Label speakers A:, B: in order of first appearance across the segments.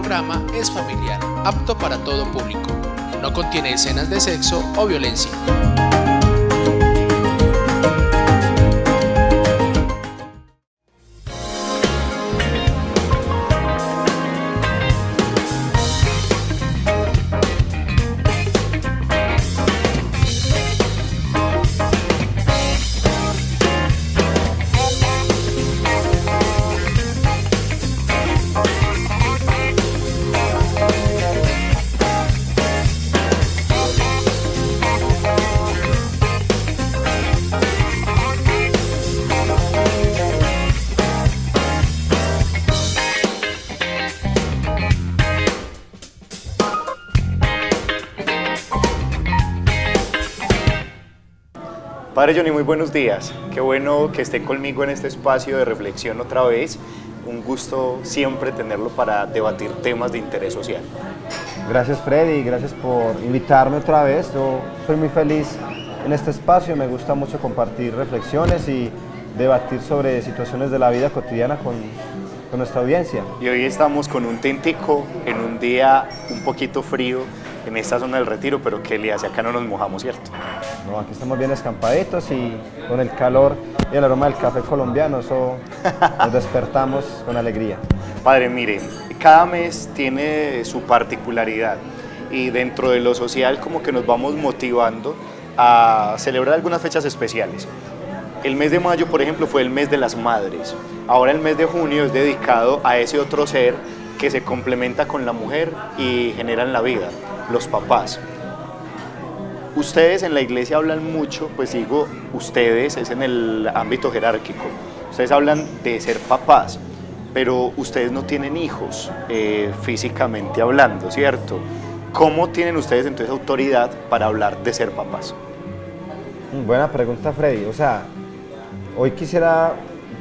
A: programa es familiar, apto para todo público. No contiene escenas de sexo o violencia.
B: Padre Johnny, muy buenos días. Qué bueno que esté conmigo en este espacio de reflexión otra vez. Un gusto siempre tenerlo para debatir temas de interés social.
C: Gracias Freddy, gracias por invitarme otra vez. Yo soy muy feliz en este espacio, me gusta mucho compartir reflexiones y debatir sobre situaciones de la vida cotidiana con nuestra audiencia.
B: Y hoy estamos con un tintico en un día un poquito frío en esta zona del Retiro, pero ¿qué le hace? Acá no nos mojamos, ¿cierto?
C: No, aquí estamos bien escampaditos y con el calor y el aroma del café colombiano, eso nos despertamos con alegría.
B: Padre, mire, cada mes tiene su particularidad y dentro de lo social como que nos vamos motivando a celebrar algunas fechas especiales. El mes de mayo, por ejemplo, fue el mes de las madres. Ahora el mes de junio es dedicado a ese otro ser que se complementa con la mujer y generan la vida, los papás. Ustedes en la iglesia hablan mucho, pues digo, ustedes es en el ámbito jerárquico, ustedes hablan de ser papás, pero ustedes no tienen hijos físicamente hablando, ¿cierto? ¿Cómo tienen ustedes entonces autoridad para hablar de ser papás?
C: Buena pregunta, Freddy. O sea, hoy quisiera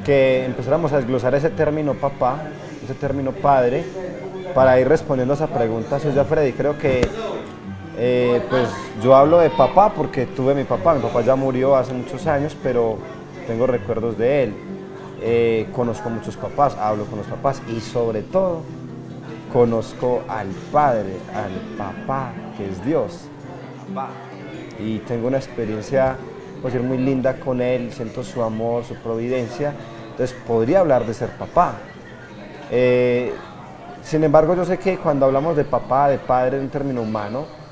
C: que empezáramos a desglosar ese término papá, ese término padre, para ir respondiendo a esa pregunta suya, Freddy. Creo que pues yo hablo de papá porque tuve mi papá ya murió hace muchos años, pero tengo recuerdos de él. Conozco muchos papás, hablo con los papás y sobre todo conozco al Padre, al Papá, que es Dios. Y tengo una experiencia, pues, muy linda con él, siento su amor, su providencia, entonces podría hablar de ser papá. Sin embargo, yo sé que cuando hablamos de papá, de padre, en un término humano,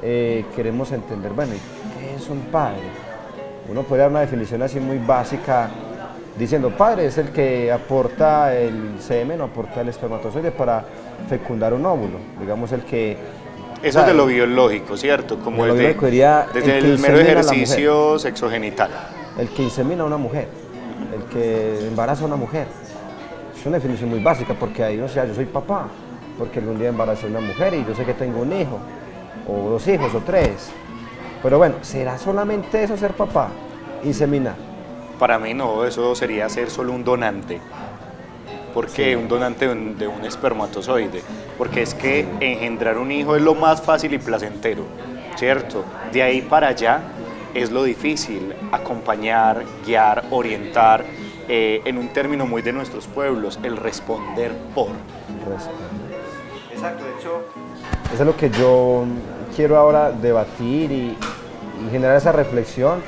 C: queremos entender, bueno, ¿qué es un padre? Uno puede dar una definición así muy básica, diciendo padre es el que aporta el semen o aporta el espermatozoide para fecundar un óvulo, digamos el que...
B: Eso es de lo biológico, ¿cierto? Como desde el mero ejercicio sexogenital.
C: El que insemina a una mujer, el que embaraza a una mujer. Es una definición muy básica porque ahí, o sea, yo soy papá, porque algún día embaracé a una mujer y yo sé que tengo un hijo, o 2 hijos, o 3. Pero bueno, ¿será solamente eso ser papá? Inseminar.
B: Para mí no, eso sería ser solo un donante. ¿Por qué? Sí. Un donante de un espermatozoide. Porque es que engendrar un hijo es lo más fácil y placentero, ¿cierto? De ahí para allá es lo difícil, acompañar, guiar, orientar, en un término muy de nuestros pueblos, el responder por.
C: Exacto, de hecho, eso es lo que yo quiero ahora debatir y generar esa reflexión.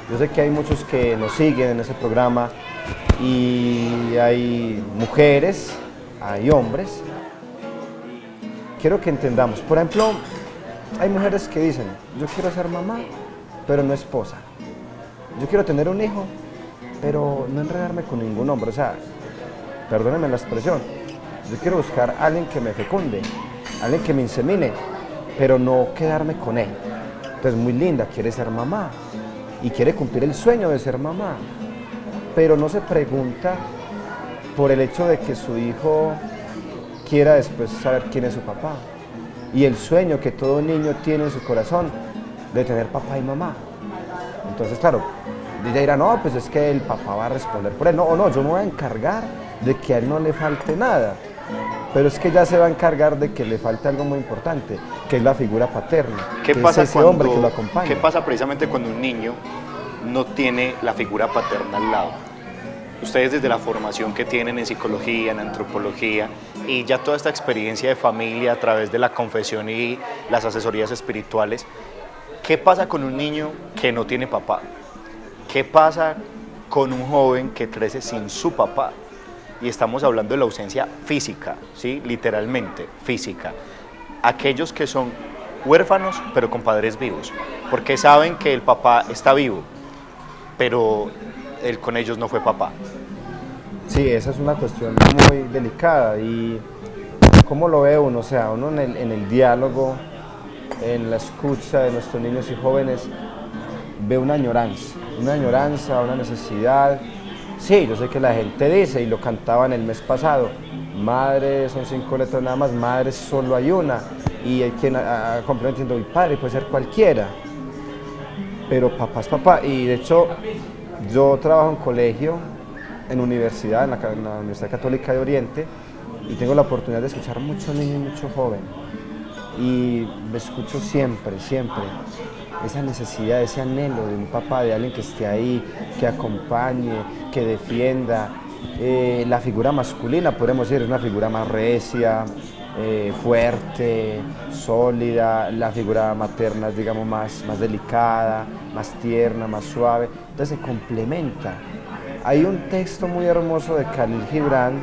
C: Yo sé que hay muchos que nos siguen en ese programa y hay mujeres, hay hombres. Quiero que entendamos, por ejemplo, hay mujeres que dicen, yo quiero ser mamá, pero no esposa. Yo quiero tener un hijo, pero no enredarme con ningún hombre. O sea, perdónenme la expresión, yo quiero buscar a alguien que me fecunde, alguien que me insemine, pero no quedarme con él. Entonces, muy linda, quiere ser mamá y quiere cumplir el sueño de ser mamá, pero no se pregunta por el hecho de que su hijo quiera después saber quién es su papá y el sueño que todo niño tiene en su corazón de tener papá y mamá. Entonces, claro, ella dirá, no, pues es que el papá va a responder por él. No, no, yo me voy a encargar de que a él no le falte nada, pero es que ya se va a encargar de que le falte algo muy importante, que es la figura paterna.
B: ¿Qué
C: que
B: pasa
C: es ese hombre que lo acompaña?
B: ¿Qué pasa precisamente cuando un niño no tiene la figura paterna al lado? ustedes desde la formación que tienen en psicología, en antropología y ya toda esta experiencia de familia a través de la confesión y las asesorías espirituales, ¿qué pasa con un niño que no tiene papá? ¿Qué pasa con un joven que crece sin su papá? Y estamos hablando de la ausencia física, ¿sí? Literalmente física. Aquellos que son huérfanos pero con padres vivos, porque saben que el papá está vivo, pero él con ellos no fue papá.
C: Sí, esa es una cuestión muy delicada y ¿cómo lo ve uno? O sea, uno en el diálogo, en la escucha de nuestros niños y jóvenes, ve una añoranza, una necesidad. Sí, yo sé que la gente dice, y lo cantaban el mes pasado, madre son 5 letras nada más, madre solo hay una, y hay quien complementa diciendo, y padre puede ser cualquiera, pero papá es papá, y de hecho yo trabajo en colegio, en universidad, en la Universidad Católica de Oriente, y tengo la oportunidad de escuchar mucho niño y mucho joven, y me escucho siempre esa necesidad, ese anhelo de un papá, de alguien que esté ahí, que acompañe, que defienda. La figura masculina, podemos decir, es una figura más recia, fuerte, sólida. La figura materna es, digamos, más delicada, más tierna, más suave. Entonces se complementa. Hay un texto muy hermoso de Khalil Gibran,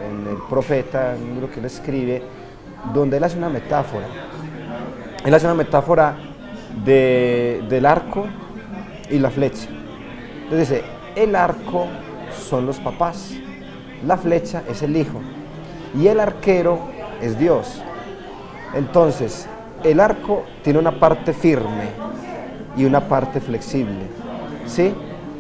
C: en El Profeta, en un libro que él escribe, donde él hace una metáfora. Él hace una metáfora del arco y la flecha. Entonces dice, el arco son los papás, la flecha es el hijo y el arquero es Dios. Entonces, el arco tiene una parte firme y una parte flexible, ¿sí?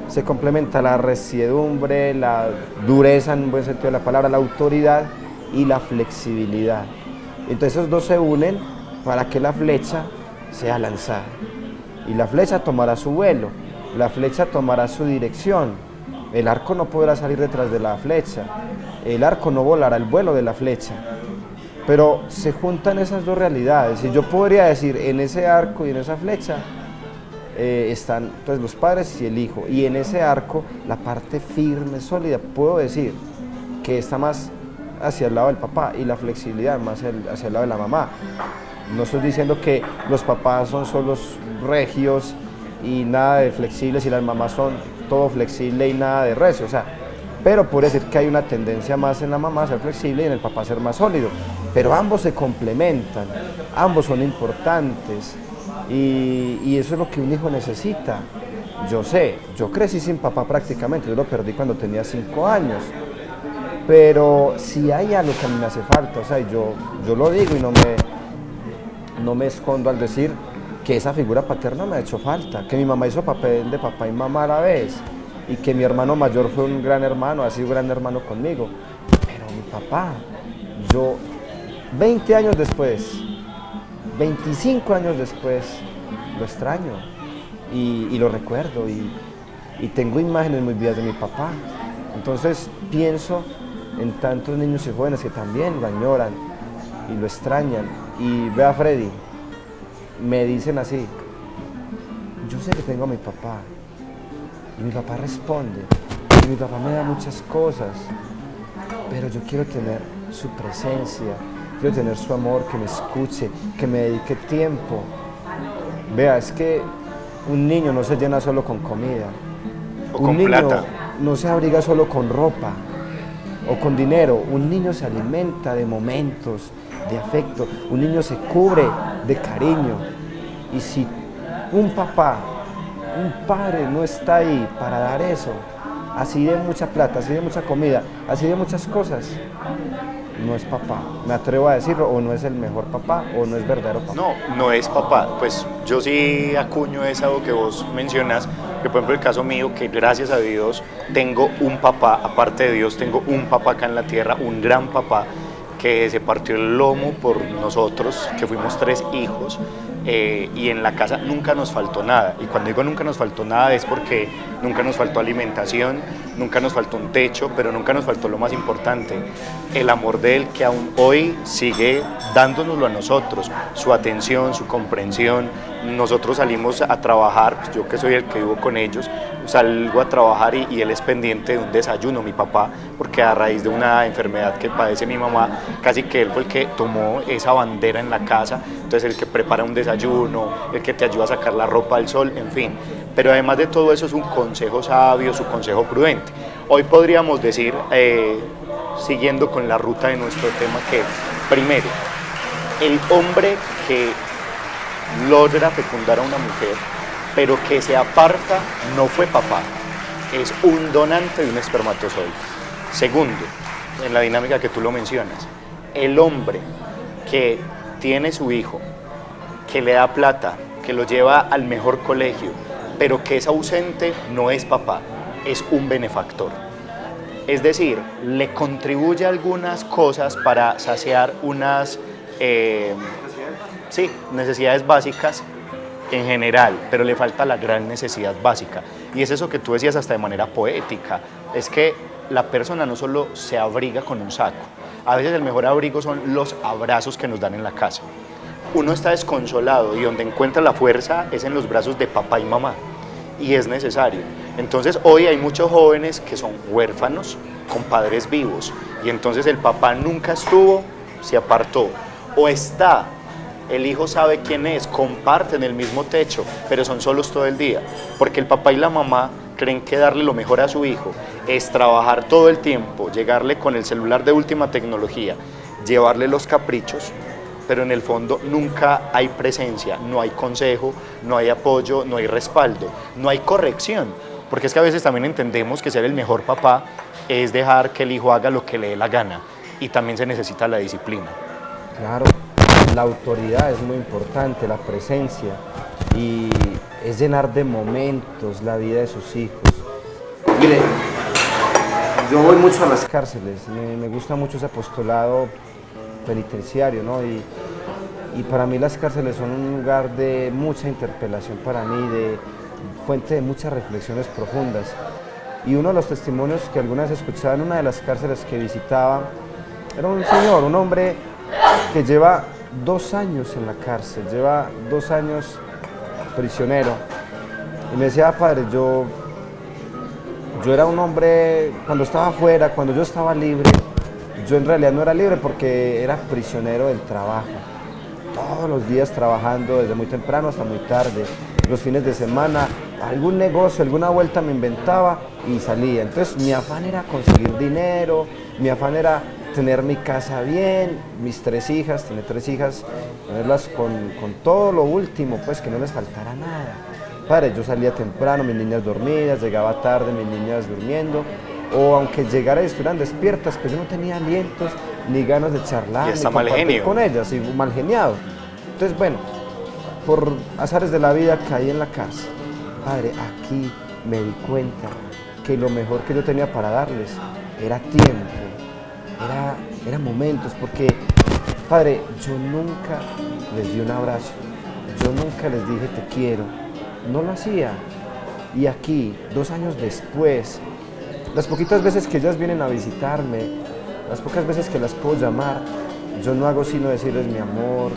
C: Se complementa la resiedumbre, la dureza en buen sentido de la palabra, la autoridad y la flexibilidad. Entonces esos dos se unen para que la flecha sea lanzada. Y la flecha tomará su vuelo, la flecha tomará su dirección. El arco no podrá salir detrás de la flecha, el arco no volará el vuelo de la flecha. Pero se juntan esas dos realidades y yo podría decir, en ese arco y en esa flecha están entonces los padres y el hijo, y en ese arco la parte firme, sólida, puedo decir que está más hacia el lado del papá y la flexibilidad más hacia el lado de la mamá. No estoy diciendo que los papás son solo regios y nada de flexibles y las mamás son todo flexible y nada de recio, o sea, pero puedo decir que hay una tendencia más en la mamá a ser flexible y en el papá a ser más sólido, pero ambos se complementan, ambos son importantes y eso es lo que un hijo necesita. Yo sé, yo crecí sin papá prácticamente, yo lo perdí cuando tenía 5 años, pero si hay algo que a mí me hace falta, o sea, yo lo digo y no me escondo al decir que esa figura paterna me ha hecho falta, que mi mamá hizo papel de papá y mamá a la vez, y que mi hermano mayor fue un gran hermano, ha sido un gran hermano conmigo, pero mi papá, yo 20 años después, 25 años después, lo extraño y lo recuerdo y tengo imágenes muy vivas de mi papá. Entonces pienso en tantos niños y jóvenes que también lo añoran y lo extrañan. Y ve a Freddy, me dicen así, yo sé que tengo a mi papá y mi papá responde y mi papá me da muchas cosas, pero yo quiero tener su presencia, quiero tener su amor, que me escuche, que me dedique tiempo. Vea, es que un niño no se llena solo con comida,
B: O con plata.
C: No se abriga solo con ropa o con dinero, un niño se alimenta de momentos, de afecto, un niño se cubre de cariño. Y si un papá, un padre no está ahí para dar eso, así de mucha plata, así de mucha comida, así de muchas cosas, no es papá, me atrevo a decirlo, o no es el mejor papá, o no es verdadero papá.
B: No es papá. Pues yo sí acuño eso que vos mencionas, que por ejemplo el caso mío, que gracias a Dios tengo un papá, aparte de Dios tengo un papá acá en la tierra, un gran papá, que se partió el lomo por nosotros, que fuimos 3 hijos, y en la casa nunca nos faltó nada. Y cuando digo nunca nos faltó nada es porque nunca nos faltó alimentación, nunca nos faltó un techo, pero nunca nos faltó lo más importante, el amor de él, que aún hoy sigue dándonoslo a nosotros, su atención, su comprensión, nosotros salimos a trabajar, pues yo que soy el que vivo con ellos, salgo a trabajar y él es pendiente de un desayuno, mi papá, porque a raíz de una enfermedad que padece mi mamá, casi que él fue el que tomó esa bandera en la casa, entonces el que prepara un desayuno, el que te ayuda a sacar la ropa al sol, en fin. Pero además de todo eso es un consejo sabio, su consejo prudente. Hoy podríamos decir, siguiendo con la ruta de nuestro tema, que primero, el hombre que logra fecundar a una mujer, pero que se aparta, no fue papá, es un donante de un espermatozoide. Segundo, en la dinámica que tú lo mencionas, el hombre que tiene su hijo, que le da plata, que lo lleva al mejor colegio, pero que es ausente, no es papá, es un benefactor. Es decir, le contribuye algunas cosas para saciar unas necesidades básicas en general, pero le falta la gran necesidad básica. Y es eso que tú decías hasta de manera poética, es que la persona no solo se abriga con un saco, a veces el mejor abrigo son los abrazos que nos dan en la casa. Uno está desconsolado y donde encuentra la fuerza es en los brazos de papá y mamá, y es necesario. Entonces hoy hay muchos jóvenes que son huérfanos con padres vivos, y entonces el papá nunca estuvo, se apartó, o está, el hijo sabe quién es, comparten el mismo techo, pero son solos todo el día, porque el papá y la mamá creen que darle lo mejor a su hijo es trabajar todo el tiempo, llegarle con el celular de última tecnología, llevarle los caprichos, pero en el fondo nunca hay presencia, no hay consejo, no hay apoyo, no hay respaldo, no hay corrección, porque es que a veces también entendemos que ser el mejor papá es dejar que el hijo haga lo que le dé la gana, y también se necesita la disciplina.
C: Claro, la autoridad es muy importante, la presencia, y es llenar de momentos la vida de sus hijos. Mire, yo voy mucho a las cárceles, me gusta mucho ese apostolado penitenciario, ¿no? Y para mí las cárceles son un lugar de mucha interpelación para mí, de fuente de muchas reflexiones profundas. Y uno de los testimonios que alguna vez escuchaba en una de las cárceles que visitaba era un señor, un hombre que lleva 2 años en la cárcel, lleva 2 años prisionero. Y me decía, padre, yo era un hombre, cuando estaba afuera, cuando yo estaba libre, yo en realidad no era libre porque era prisionero del trabajo. Todos los días trabajando, desde muy temprano hasta muy tarde, los fines de semana, algún negocio, alguna vuelta me inventaba y salía. Entonces mi afán era conseguir dinero, mi afán era tener mi casa bien, mis 3 hijas, tener 3 hijas, tenerlas con todo lo último, pues que no les faltara nada. Padre, yo salía temprano, mis niñas dormidas, llegaba tarde, mis niñas durmiendo, o aunque llegara y estuvieran despiertas, pues yo no tenía alientos ni ganas de charlar, ni compartir con ellas, y mal geniado. Entonces, bueno, por azares de la vida caí en la cárcel. Padre, aquí me di cuenta que lo mejor que yo tenía para darles era tiempo, era momentos, porque, padre, yo nunca les di un abrazo, yo nunca les dije te quiero, no lo hacía. Y aquí, 2 años después, las poquitas veces que ellas vienen a visitarme, las pocas veces que las puedo llamar, yo no hago sino decirles mi amor,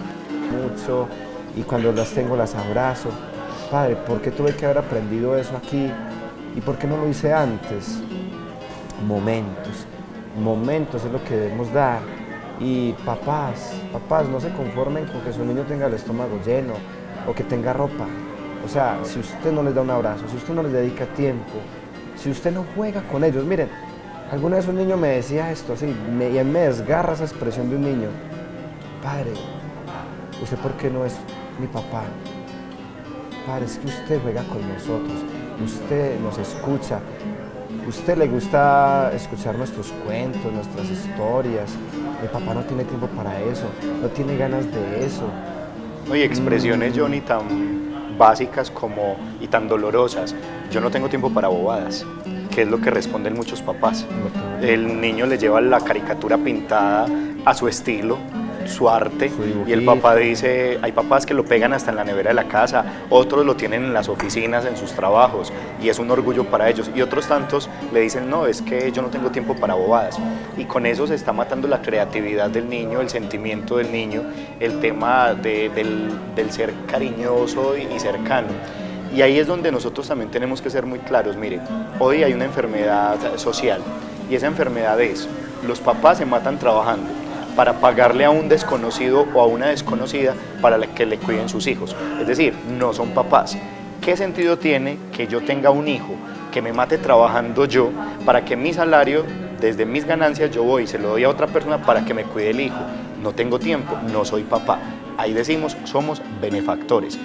C: mucho, y cuando las tengo las abrazo. Padre, ¿por qué tuve que haber aprendido eso aquí? ¿Y por qué no lo hice antes? Momentos es lo que debemos dar. Y papás, no se conformen con que su niño tenga el estómago lleno o que tenga ropa. O sea, si usted no les da un abrazo, si usted no les dedica tiempo, si usted no juega con ellos. Miren, alguna vez un niño me decía esto así, y me desgarra esa expresión de un niño. Padre, ¿usted por qué no es mi papá? Padre, es que usted juega con nosotros, usted nos escucha, usted le gusta escuchar nuestros cuentos, nuestras historias. Mi papá no tiene tiempo para eso, no tiene ganas de eso.
B: No, y expresiones, Johnny, tan básicas como y tan dolorosas. Yo no tengo tiempo para bobadas, que es lo que responden muchos papás. El niño le lleva la caricatura pintada a su estilo, su arte,
C: Su
B: y el
C: dibujito.
B: papá dice, hay papás que lo pegan hasta en la nevera de la casa, otros lo tienen en las oficinas, en sus trabajos, y es un orgullo para ellos, y otros tantos le dicen, no, es que yo no tengo tiempo para bobadas, y con eso se está matando la creatividad del niño, el sentimiento del niño, el tema del ser cariñoso y cercano. Y ahí es donde nosotros también tenemos que ser muy claros. Mire, hoy hay una enfermedad social, y esa enfermedad es, los papás se matan trabajando para pagarle a un desconocido o a una desconocida para que le cuiden sus hijos. Es decir, no son papás. ¿Qué sentido tiene que yo tenga un hijo que me mate trabajando yo para que mi salario, desde mis ganancias, yo voy y se lo doy a otra persona para que me cuide el hijo? No tengo tiempo, no soy papá. Ahí decimos, somos benefactores.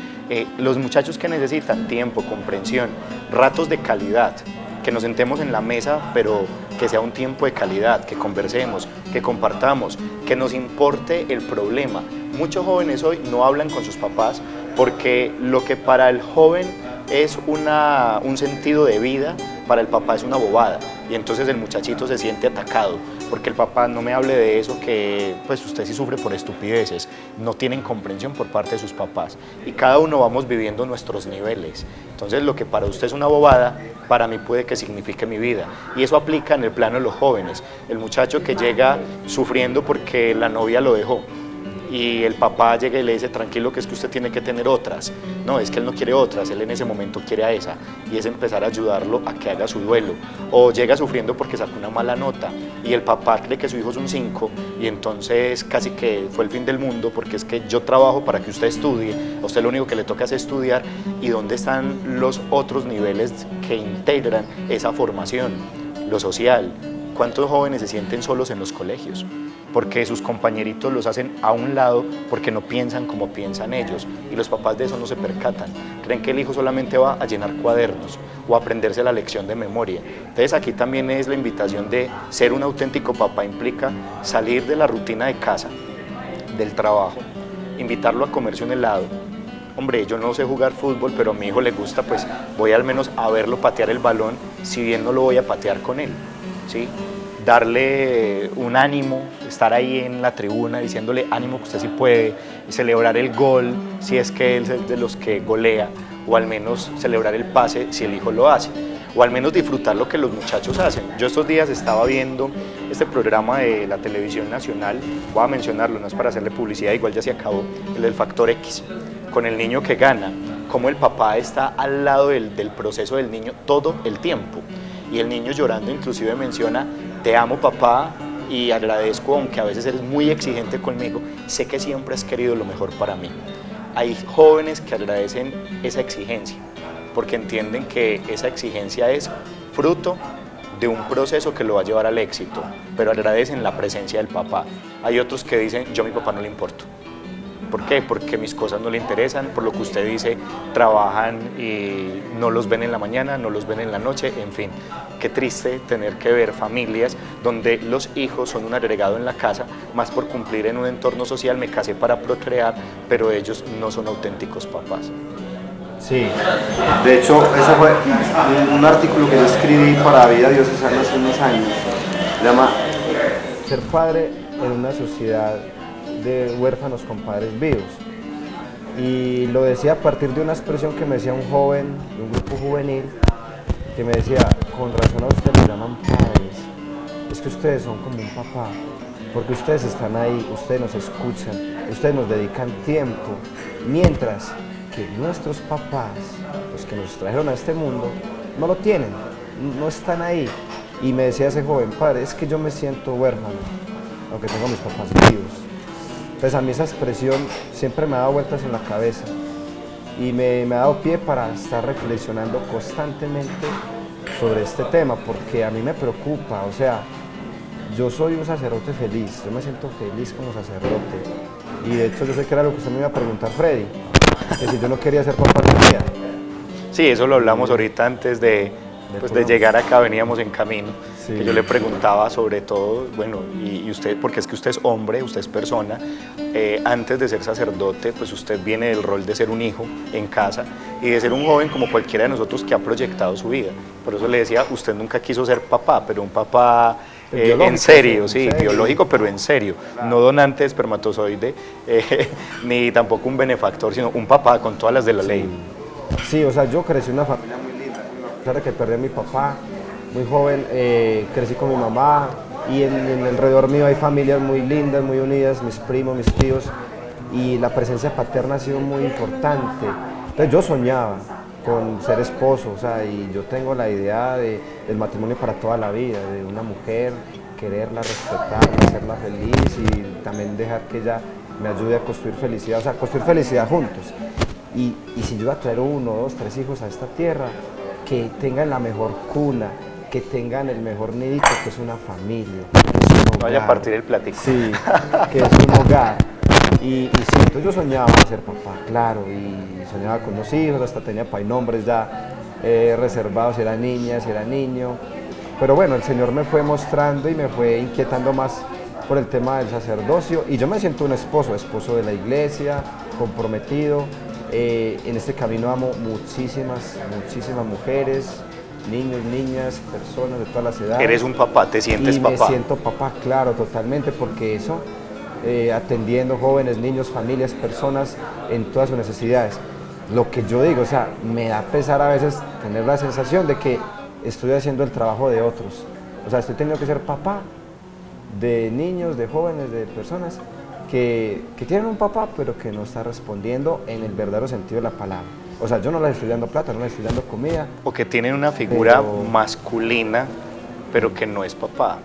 B: Los muchachos que necesitan tiempo, comprensión, ratos de calidad, que nos sentemos en la mesa, pero que sea un tiempo de calidad, que conversemos, que compartamos, que nos importe el problema. Muchos jóvenes hoy no hablan con sus papás porque lo que para el joven es un sentido de vida, para el papá es una bobada, y entonces el muchachito se siente atacado porque el papá no me hable de eso, que pues usted sí sufre por estupideces. No tienen comprensión por parte de sus papás, y cada uno vamos viviendo nuestros niveles. Entonces lo que para usted es una bobada, para mí puede que signifique mi vida, y eso aplica en el plano de los jóvenes. El muchacho que llega sufriendo porque la novia lo dejó, y el papá llega y le dice, tranquilo, que es que usted tiene que tener otras. No, es que él no quiere otras, él en ese momento quiere a esa, y es empezar a ayudarlo a que haga su duelo. O llega sufriendo porque sacó una mala nota y el papá cree que su hijo es un 5, y entonces casi que fue el fin del mundo, porque es que yo trabajo para que usted estudie, a usted lo único que le toca es estudiar. ¿Y dónde están los otros niveles que integran esa formación? Lo social. ¿Cuántos jóvenes se sienten solos en los colegios? Porque sus compañeritos los hacen a un lado porque no piensan como piensan ellos, y los papás de eso no se percatan. Creen que el hijo solamente va a llenar cuadernos o a aprenderse la lección de memoria. Entonces aquí también es la invitación de ser un auténtico papá, implica salir de la rutina de casa, del trabajo, invitarlo a comerse un helado. Hombre, yo no sé jugar fútbol, pero a mi hijo le gusta, pues voy al menos a verlo patear el balón, si bien no lo voy a patear con él, ¿sí? Darle un ánimo, estar ahí en la tribuna diciéndole ánimo, que usted sí puede, celebrar el gol si es que él es de los que golea, o al menos celebrar el pase si el hijo lo hace, o al menos disfrutar lo que los muchachos hacen. Yo estos días estaba viendo este programa de la televisión nacional, voy a mencionarlo, no es para hacerle publicidad, igual ya se acabó, el del Factor X, con el niño que gana, cómo el papá está al lado del proceso del niño todo el tiempo, y el niño llorando inclusive menciona, te amo papá y agradezco, aunque a veces eres muy exigente conmigo, sé que siempre has querido lo mejor para mí. Hay jóvenes que agradecen esa exigencia, porque entienden que esa exigencia es fruto de un proceso que lo va a llevar al éxito, pero agradecen la presencia del papá. Hay otros que dicen, yo a mi papá no le importo. ¿Por qué? Porque mis cosas no le interesan, por lo que usted dice, trabajan y no los ven en la mañana, no los ven en la noche, en fin. Qué triste tener que ver familias donde los hijos son un agregado en la casa, más por cumplir en un entorno social, me casé para procrear, pero ellos no son auténticos papás.
C: Sí, de hecho, ese fue un artículo que yo escribí para Vida Diocesana hace unos años. Se llama Ser padre en una sociedad de huérfanos con padres vivos. Y lo decía a partir de una expresión que me decía un joven de un grupo juvenil, que me decía, con razón a ustedes les llaman padres, es que ustedes son como un papá, porque ustedes están ahí, ustedes nos escuchan, ustedes nos dedican tiempo, mientras que nuestros papás, los que nos trajeron a este mundo, no lo tienen, no están ahí. Y me decía ese joven, padre, es que yo me siento huérfano, aunque tengo a mis papás vivos. Entonces a mí esa expresión siempre me ha dado vueltas en la cabeza y me ha dado pie para estar reflexionando constantemente sobre este tema, porque a mí me preocupa, o sea, yo soy un sacerdote feliz, yo me siento feliz como sacerdote, y de hecho yo sé que era lo que usted me iba a preguntar, Freddy, que si yo no quería ser papá de mi vida.
B: Sí, eso lo hablamos ahorita antes de llegar acá, veníamos en camino,
C: sí.
B: Que yo le preguntaba sobre todo, bueno, y usted, porque es que usted es hombre, usted es persona, antes de ser sacerdote, pues usted viene del rol de ser un hijo en casa y de ser un joven como cualquiera de nosotros que ha proyectado su vida. Por eso le decía, usted nunca quiso ser papá, pero un papá en serio, sí,
C: en serio.
B: biológico, pero en serio, no donante de espermatozoide, ni tampoco un benefactor, sino un papá con todas las de la ley.
C: Sí, o sea, yo crecí en una familia muy linda, a pesar de que perdí a mi papá muy joven, crecí con mi mamá y en alrededor mío hay familias muy lindas, muy unidas, mis primos, mis tíos, y la presencia paterna ha sido muy importante. Entonces yo soñaba con ser esposo, o sea, y yo tengo la idea del matrimonio para toda la vida, de una mujer, quererla, respetarla, hacerla feliz y también dejar que ella me ayude a construir felicidad, o sea, construir felicidad juntos. Y si yo voy a traer 1, 2, 3 hijos a esta tierra, que tengan la mejor cuna, que tengan el mejor nidito, que es una familia, que es un hogar.
B: Vaya a partir el platico.
C: Sí, que es un hogar. Y sí, entonces yo soñaba ser papá, claro, y soñaba con los hijos, hasta tenía nombres ya reservados, si era niña, si era niño. Pero bueno, el Señor me fue mostrando y me fue inquietando más por el tema del sacerdocio, y yo me siento un esposo de la iglesia, comprometido. En este camino amo muchísimas mujeres, niños, niñas, personas de todas las edades.
B: Eres un papá, te sientes papá.
C: Me siento papá, claro, totalmente, porque eso, atendiendo jóvenes, niños, familias, personas en todas sus necesidades. Lo que yo digo, o sea, me da pesar a veces tener la sensación de que estoy haciendo el trabajo de otros. O sea, estoy teniendo que ser papá de niños, de jóvenes, de personas que tienen un papá, pero que no está respondiendo en el verdadero sentido de la palabra. O sea, yo no les estoy dando plata, no les estoy dando comida.
B: O que tienen una figura masculina, pero que no es papá.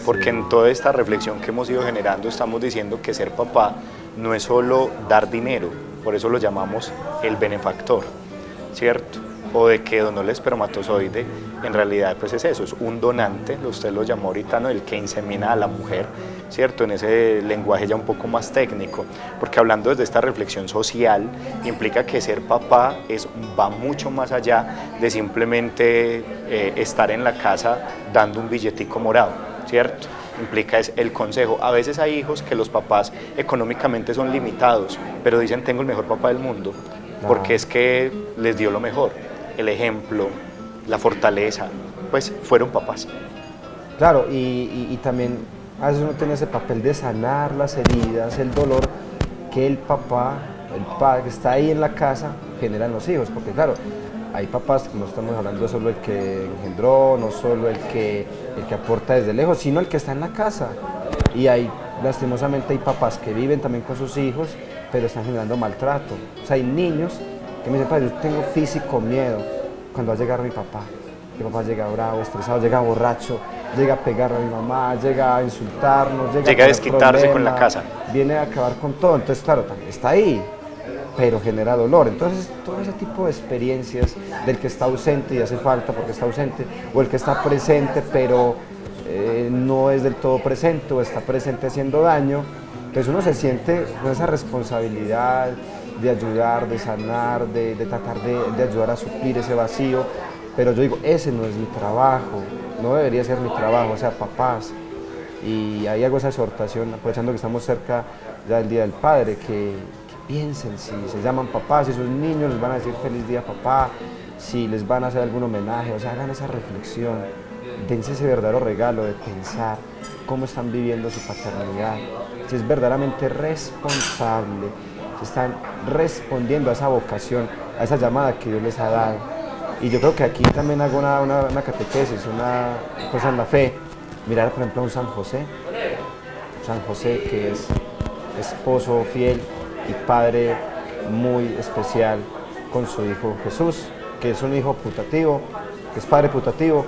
B: Porque en toda esta reflexión que hemos ido generando estamos diciendo que ser papá no es solo dar dinero, por eso lo llamamos el benefactor, ¿cierto? O de que donó el espermatozoide, en realidad pues es eso, es un donante, usted lo llamó ahorita, ¿no? El que insemina a la mujer, ¿cierto? En ese lenguaje ya un poco más técnico, porque hablando desde esta reflexión social, implica que ser papá va mucho más allá de simplemente estar en la casa dando un billetico morado, ¿cierto? Implica es el consejo. A veces hay hijos que los papás económicamente son limitados, pero dicen tengo el mejor papá del mundo, porque es que les dio lo mejor. El ejemplo, la fortaleza, pues fueron papás.
C: Claro, y también a veces uno tiene ese papel de sanar las heridas, el dolor que el papá, el padre que está ahí en la casa, genera en los hijos, porque claro, hay papás que no estamos hablando de solo el que engendró, no solo el que aporta desde lejos, sino el que está en la casa. Y lastimosamente hay papás que viven también con sus hijos, pero están generando maltrato. O sea, hay niños que me dicen, padre, yo tengo físico miedo cuando va a llegar mi papá. Mi papá llega bravo, estresado, llega borracho, llega a pegar a mi mamá, llega a insultarnos,
B: llega a desquitarse con la casa.
C: Viene a acabar con todo. Entonces, claro, está ahí, pero genera dolor. Entonces, todo ese tipo de experiencias del que está ausente y hace falta porque está ausente, o el que está presente, pero no es del todo presente, o está presente haciendo daño, pues uno se siente con esa responsabilidad de ayudar, de sanar, de tratar de ayudar a suplir ese vacío, pero yo digo, ese no es mi trabajo, no debería ser mi trabajo, o sea, papás, y ahí hago esa exhortación, aprovechando que estamos cerca ya del Día del Padre, que piensen si se llaman papás, si sus niños les van a decir feliz día papá, si les van a hacer algún homenaje, o sea, hagan esa reflexión, dense ese verdadero regalo de pensar cómo están viviendo su paternidad, si es verdaderamente responsable, si están respondiendo a esa vocación, a esa llamada que Dios les ha dado. Y yo creo que aquí también hago una catequesis, una cosa en la fe, mirar por ejemplo a un San José que es esposo fiel y padre muy especial con su hijo Jesús, que es un hijo putativo, que es padre putativo,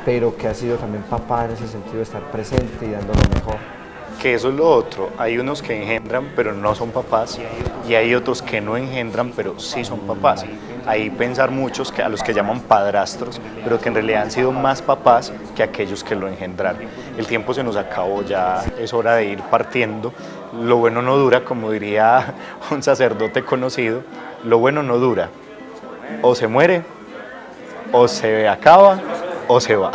C: pero que ha sido también papá en ese sentido de estar presente y dando lo mejor.
B: Que eso es lo otro, hay unos que engendran pero no son papás y hay otros que no engendran pero sí son papás. Ahí pensar muchos a los que llaman padrastros, pero que en realidad han sido más papás que aquellos que lo engendraron. El tiempo se nos acabó, ya es hora de ir partiendo. Lo bueno no dura, como diría un sacerdote conocido, lo bueno no dura. O se muere, o se acaba, o se va.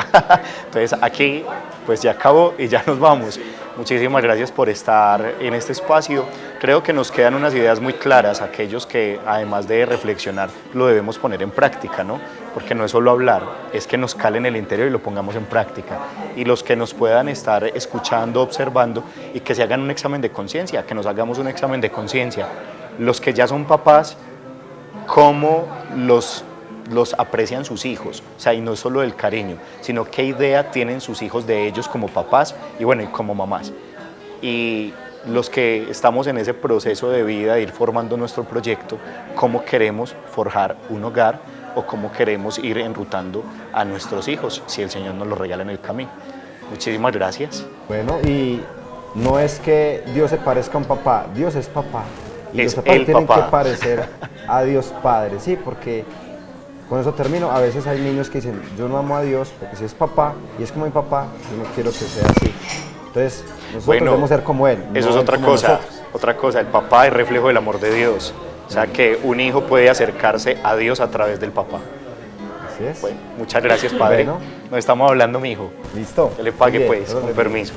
B: Entonces aquí pues ya acabó y ya nos vamos. Muchísimas gracias por estar en este espacio. Creo que nos quedan unas ideas muy claras, aquellos que además de reflexionar lo debemos poner en práctica, ¿no? Porque no es solo hablar, es que nos cale en el interior y lo pongamos en práctica. Y los que nos puedan estar escuchando, observando y que se hagan un examen de conciencia, que nos hagamos un examen de conciencia. Los que ya son papás, cómo los aprecian sus hijos, o sea, y no solo el cariño, sino qué idea tienen sus hijos de ellos como papás y bueno, y como mamás. Y los que estamos en ese proceso de vida de ir formando nuestro proyecto, cómo queremos forjar un hogar o cómo queremos ir enrutando a nuestros hijos, si el Señor nos lo regala en el camino. Muchísimas gracias.
C: Bueno, y no es que Dios se parezca a un papá, Dios es papá. Y
B: Es
C: los papás
B: el
C: tienen
B: papá.
C: que parecer a Dios Padre, ¿sí? Porque con eso termino. A veces hay niños que dicen, yo no amo a Dios porque si es papá y es como mi papá, yo no quiero que sea así. Entonces, nosotros debemos ser como Él.
B: Eso
C: no
B: es
C: Él
B: otra
C: como
B: cosa,
C: nosotros.
B: otra cosa. El papá es reflejo del amor de Dios. O sea, que un hijo puede acercarse a Dios a través del papá.
C: Así es.
B: Bueno, muchas gracias, padre.
C: Bueno.
B: Nos estamos hablando, mi hijo.
C: Listo.
B: Que le pague,
C: Muy bien,
B: pues,
C: Dios
B: con
C: los bendiga.
B: permiso.